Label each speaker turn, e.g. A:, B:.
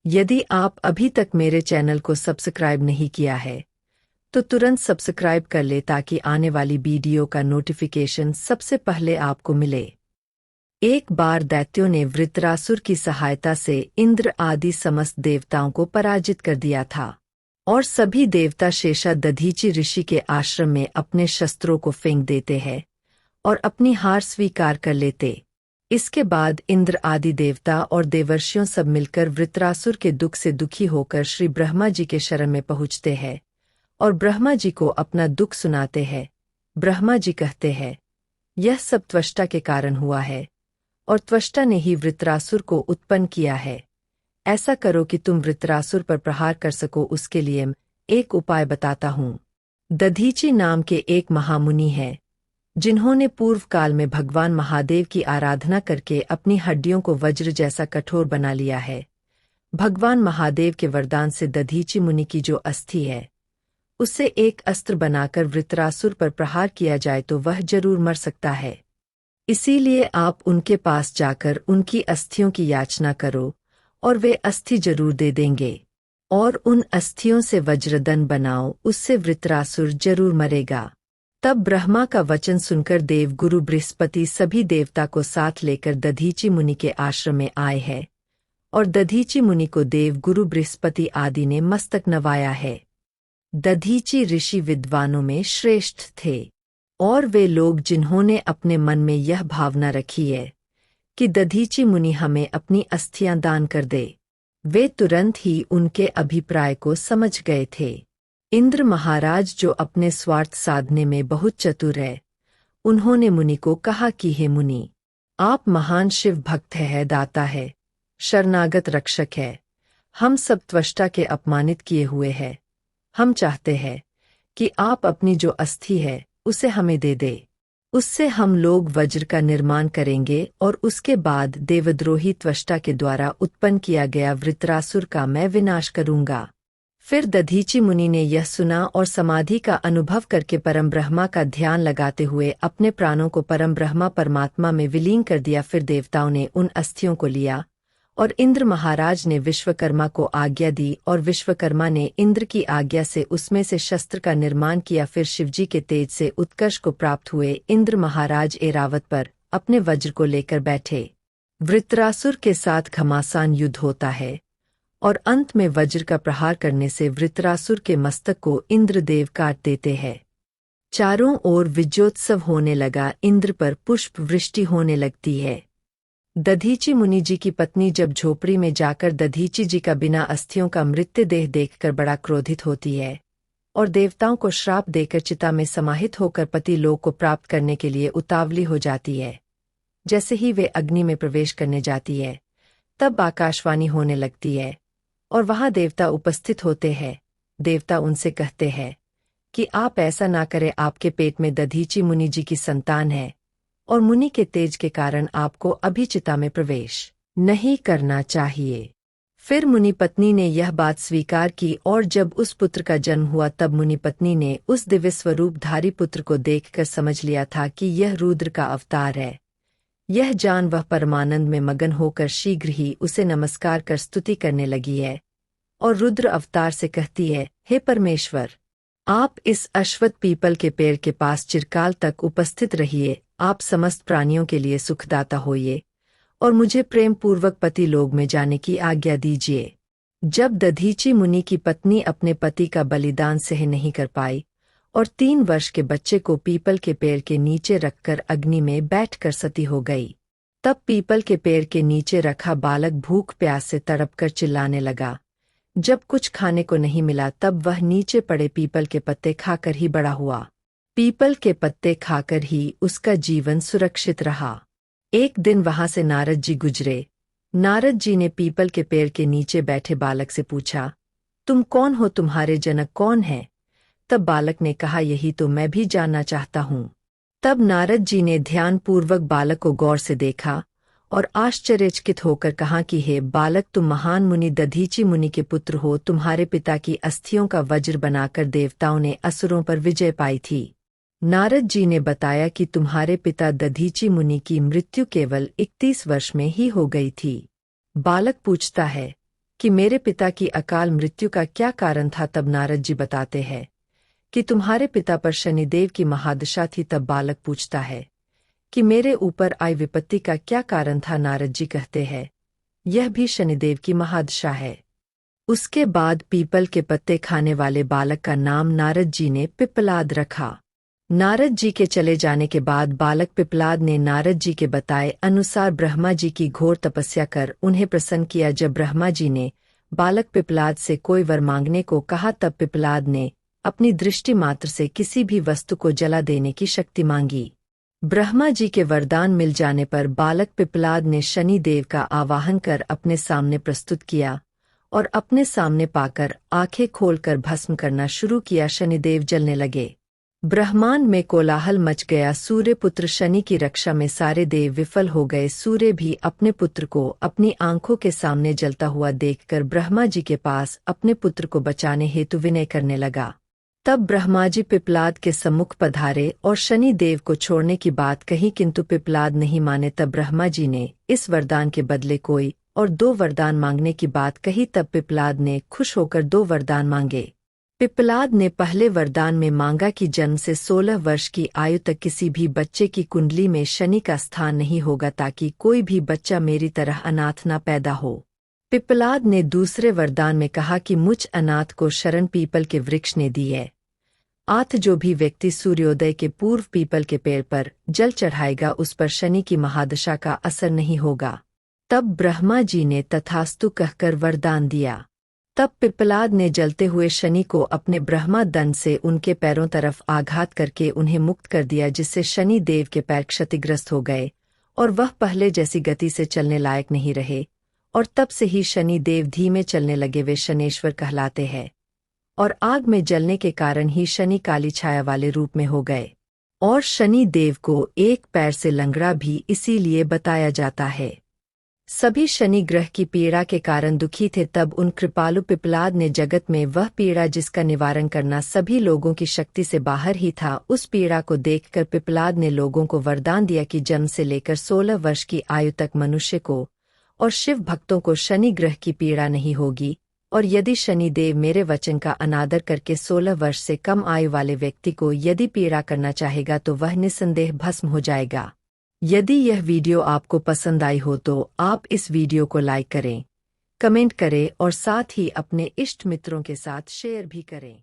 A: यदि आप अभी तक मेरे चैनल को सब्सक्राइब नहीं किया है तो तुरंत सब्सक्राइब कर ले ताकि आने वाली वीडियो का नोटिफिकेशन सबसे पहले आपको मिले। एक बार दैत्यों ने वृत्रासुर की सहायता से इंद्र आदि समस्त देवताओं को पराजित कर दिया था और सभी देवता शेषा दधीचि ऋषि के आश्रम में अपने शस्त्रों को फेंक देते हैं और अपनी हार स्वीकार कर लेते। इसके बाद इंद्र आदि देवता और देवर्षियों सब मिलकर वृत्रासुर के दुख से दुखी होकर श्री ब्रह्मा जी के शरण में पहुँचते हैं और ब्रह्मा जी को अपना दुख सुनाते हैं। ब्रह्मा जी कहते हैं, यह सब त्वष्टा के कारण हुआ है और त्वष्टा ने ही वृत्रासुर को उत्पन्न किया है। ऐसा करो कि तुम वृत्रासुर पर प्रहार कर सको, उसके लिए एक उपाय बताता हूँ। दधीचि नाम के एक महामुनि है जिन्होंने पूर्व काल में भगवान महादेव की आराधना करके अपनी हड्डियों को वज्र जैसा कठोर बना लिया है। भगवान महादेव के वरदान से दधीचि मुनि की जो अस्थि है उससे एक अस्त्र बनाकर वृत्रासुर पर प्रहार किया जाए तो वह जरूर मर सकता है। इसीलिए आप उनके पास जाकर उनकी अस्थियों की याचना करो और वे अस्थि जरूर दे देंगे और उन अस्थियों से वज्रदंड बनाओ, उससे वृत्रासुर जरूर मरेगा। तब ब्रह्मा का वचन सुनकर देव गुरु बृहस्पति सभी देवता को साथ लेकर दधीचि मुनि के आश्रम में आए हैं और दधीचि मुनि को देव गुरु बृहस्पति आदि ने मस्तक नवाया है। दधीचि ऋषि विद्वानों में श्रेष्ठ थे और वे लोग जिन्होंने अपने मन में यह भावना रखी है कि दधीचि मुनि हमें अपनी अस्थियां दान कर दे, वे तुरंत ही उनके अभिप्राय को समझ गए थे। इंद्र महाराज जो अपने स्वार्थ साधने में बहुत चतुर है, उन्होंने मुनि को कहा कि हे मुनि, आप महान शिव भक्त है, दाता है, शरणागत रक्षक है। हम सब त्वष्टा के अपमानित किए हुए हैं। हम चाहते हैं कि आप अपनी जो अस्थि है उसे हमें दे दे। उससे हम लोग वज्र का निर्माण करेंगे और उसके बाद देवद्रोही त्वष्टा के द्वारा उत्पन्न किया गया वृत्रासुर का मैं विनाश करूंगा। फिर दधीचि मुनि ने यह सुना और समाधि का अनुभव करके परम ब्रह्मा का ध्यान लगाते हुए अपने प्राणों को परम ब्रह्मा परमात्मा में विलीन कर दिया। फिर देवताओं ने उन अस्थियों को लिया और इंद्र महाराज ने विश्वकर्मा को आज्ञा दी और विश्वकर्मा ने इंद्र की आज्ञा से उसमें से शस्त्र का निर्माण किया। फिर शिवजी के तेज से उत्कर्ष को प्राप्त हुए इंद्र महाराज ऐरावत पर अपने वज्र को लेकर बैठे। वृत्रासुर के साथ घमासान युद्ध होता है और अंत में वज्र का प्रहार करने से वृत्रासुर के मस्तक को इंद्रदेव काट देते हैं। चारों ओर विजयोत्सव होने लगा, इंद्र पर पुष्प वृष्टि होने लगती है। दधीचि मुनि जी की पत्नी जब झोपड़ी में जाकर दधीचि जी का बिना अस्थियों का मृतदेह देखकर बड़ा क्रोधित होती है और देवताओं को श्राप देकर चिता में समाहित होकर पति लोक को प्राप्त करने के लिए उतावली हो जाती है। जैसे ही वे अग्नि में प्रवेश करने जाती है तब आकाशवाणी होने लगती है और वहां देवता उपस्थित होते हैं। देवता उनसे कहते हैं कि आप ऐसा ना करें, आपके पेट में दधीचि मुनि जी की संतान है और मुनि के तेज के कारण आपको अभी चिता में प्रवेश नहीं करना चाहिए। फिर मुनि पत्नी ने यह बात स्वीकार की और जब उस पुत्र का जन्म हुआ तब मुनि पत्नी ने उस दिव्य स्वरूपधारी पुत्र को देखकर समझ लिया था कि यह रुद्र का अवतार है। यह जान वह परमानंद में मगन होकर शीघ्र ही उसे नमस्कार कर स्तुति करने लगी है और रुद्र अवतार से कहती है, हे परमेश्वर, आप इस अश्वत्थ पीपल के पेड़ के पास चिरकाल तक उपस्थित रहिए। आप समस्त प्राणियों के लिए सुखदाता होइए और मुझे प्रेम पूर्वक पति लोक में जाने की आज्ञा दीजिए। जब दधीचि मुनि की पत्नी अपने पति का बलिदान सह नहीं कर पाई और 3 वर्ष के बच्चे को पीपल के पेड़ के नीचे रखकर अग्नि में बैठकर सती हो गई, तब पीपल के पेड़ के नीचे रखा बालक भूख प्यास से तड़पकर चिल्लाने लगा। जब कुछ खाने को नहीं मिला तब वह नीचे पड़े पीपल के पत्ते खाकर ही बड़ा हुआ। पीपल के पत्ते खाकर ही उसका जीवन सुरक्षित रहा। एक दिन वहां से नारद जी गुजरे। नारद जी ने पीपल के पेड़ के नीचे बैठे बालक से पूछा, तुम कौन हो, तुम्हारे जनक कौन है? तब बालक ने कहा, यही तो मैं भी जानना चाहता हूँ। तब नारद जी ने ध्यानपूर्वक बालक को गौर से देखा और आश्चर्यचकित होकर कहा कि हे बालक, तुम महान मुनि दधीचि मुनि के पुत्र हो। तुम्हारे पिता की अस्थियों का वज्र बनाकर देवताओं ने असुरों पर विजय पाई थी। नारद जी ने बताया कि तुम्हारे पिता दधीचि मुनि की मृत्यु केवल 31 वर्ष में ही हो गई थी। बालक पूछता है, कि मेरे पिता की अकाल मृत्यु का क्या कारण था। तब नारद जी बताते हैं कि तुम्हारे पिता पर शनिदेव की महादशा थी। तब बालक पूछता है कि मेरे ऊपर आई विपत्ति का क्या कारण था। नारद जी कहते हैं यह भी शनिदेव की महादशा है। उसके बाद पीपल के पत्ते खाने वाले बालक का नाम नारद जी ने पिप्पलाद रखा। नारद जी के चले जाने के बाद बालक पिप्पलाद ने नारद जी के बताए अनुसार ब्रह्मा जी की घोर तपस्या कर उन्हें प्रसन्न किया। जब ब्रह्मा जी ने बालक पिप्पलाद से कोई वर मांगने को कहा तब पिप्पलाद ने अपनी दृष्टि मात्र से किसी भी वस्तु को जला देने की शक्ति मांगी। ब्रह्मा जी के वरदान मिल जाने पर बालक पिप्पलाद ने शनि देव का आवाहन कर अपने सामने प्रस्तुत किया और अपने सामने पाकर आंखें खोलकर भस्म करना शुरू किया। शनिदेव जलने लगे। ब्रह्मांड में कोलाहल मच गया। सूर्य पुत्र शनि की रक्षा में सारे देव विफल हो गए। सूर्य भी अपने पुत्र को अपनी आंखों के सामने जलता हुआ देखकर ब्रह्मा जी के पास अपने पुत्र को बचाने हेतु विनय करने लगा। तब ब्रह्मा जी पिप्पलाद के सम्मुख पधारे और शनि देव को छोड़ने की बात कही, किंतु पिप्पलाद नहीं माने। तब ब्रह्मा जी ने इस वरदान के बदले कोई और 2 वरदान मांगने की बात कही। तब पिप्पलाद ने खुश होकर 2 वरदान मांगे। पिप्पलाद ने पहले वरदान में मांगा कि जन्म से 16 वर्ष की आयु तक किसी भी बच्चे की कुंडली में शनि का स्थान नहीं होगा, ताकि कोई भी बच्चा मेरी तरह अनाथ न पैदा हो। पिप्पलाद ने दूसरे वरदान में कहा कि मुझ अनाथ को शरण पीपल के वृक्ष ने दी है। आठ जो भी व्यक्ति सूर्योदय के पूर्व पीपल के पेड़ पर जल चढ़ाएगा उस पर शनि की महादशा का असर नहीं होगा। तब ब्रह्मा जी ने तथास्तु कहकर वरदान दिया। तब पिप्पलाद ने जलते हुए शनि को अपने ब्रह्मा दंड से उनके पैरों तरफ आघात करके उन्हें मुक्त कर दिया, जिससे शनि देव के पैर क्षतिग्रस्त हो गए और वह पहले जैसी गति से चलने लायक नहीं रहे। और तब से ही शनि देव धीमे चलने लगे। वे शनेश्वर कहलाते हैं और आग में जलने के कारण ही शनि काली छाया वाले रूप में हो गए। और शनि देव को एक पैर से लंगड़ा भी इसीलिए बताया जाता है। सभी शनि ग्रह की पीड़ा के कारण दुखी थे। तब उन कृपालु पिप्पलाद ने जगत में वह पीड़ा जिसका निवारण करना सभी लोगों की शक्ति से बाहर ही था, उस पीड़ा को देखकर पिप्पलाद ने लोगों को वरदान दिया कि जन्म से लेकर 16 वर्ष की आयु तक मनुष्य को और शिव भक्तों को शनि ग्रह की पीड़ा नहीं होगी। और यदि शनि देव मेरे वचन का अनादर करके 16 वर्ष से कम आयु वाले व्यक्ति को यदि पीड़ा करना चाहेगा तो वह निसंदेह भस्म हो जाएगा। यदि यह वीडियो आपको पसंद आई हो तो आप इस वीडियो को लाइक करें, कमेंट करें और साथ ही अपने इष्ट मित्रों के साथ शेयर भी करें।